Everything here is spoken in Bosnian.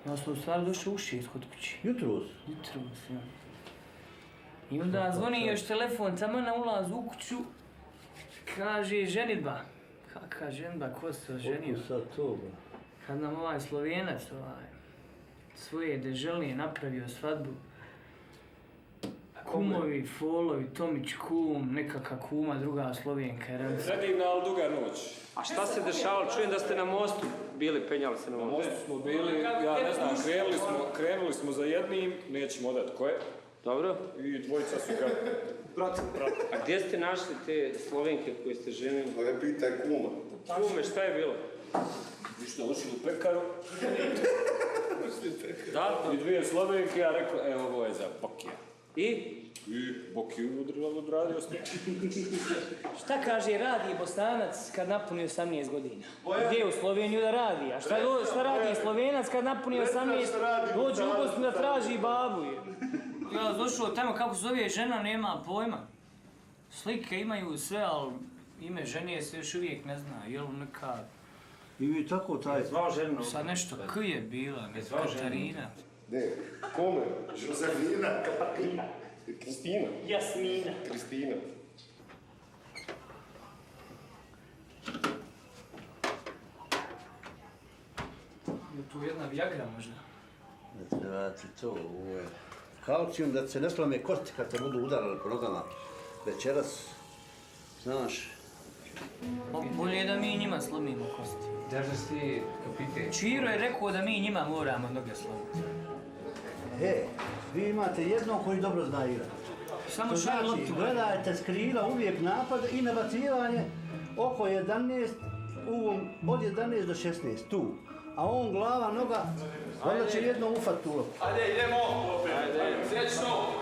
Ja sam u stvari došao u 6 kod kući. Jutros? Jutros, ja. I onda zvoni još telefon, tamo na ulaz u kuću, kaže ženidba. Kakva ženidba, ko se oženio? Otko sad to, ba? Kad nam ovaj Slovenac, svoje deželnije napravio svadbu. Kumovi, folovi, Tomić kum, nekakva kuma, druga Slovenka. Predivna, ali duga noć. A šta se dešavalo? Čujem da ste na mostu bili, penjali se na mostu. Na mostu smo bili, ja ne znam, krenuli smo za jednim, nećemo odati ko je. Dobro. I dvojica su ga pratili. A gdje ste našli te Slovenke koje ste ženili? Pa ne pitaj kuma. Kume, šta je bilo? Išli ušli u pekaru. Da? I dvije Slovenke, ja rekao, evo ovo je za Bokija. I? I Bokiju odradio sve. Šta kaže radi Bosanac kad napuni 18 godina? Gdje u Sloveniju da radi? A šta radi Slovenac kad napuni 18? Dođe u Bosnu da traži babu. Ja došao tamo kako se zove žena, nema pojma. Slike imaju sve, ali ime žene se još uvijek ne zna. Jel neka... I vi tako taj... Zvao ženu? Sad nešto K je bila, Katarina. Ne, kome? Josefina. Kristina. Jasmina. Kristina. Je tu jedna Viagra možda? Ne trebate to, ovo je... Kalcijum da se ne slome kosti kad te budu udarali po nogama. Večeras, znaš... Bolje je da mi njima slomimo kosti. Držaš ti kapite. Čiro je rekao da mi njima moramo noge slomiti. Vi imate jednog koji dobro zna igrati. Samo To šaj znači, loptu. gledajte s krila uvijek napad i nabacivanje oko 11, od 11 do 16, tu. A on glava, noga, onda će jedno ufat tu loptu. Ajde, idemo! Ajde, srećno!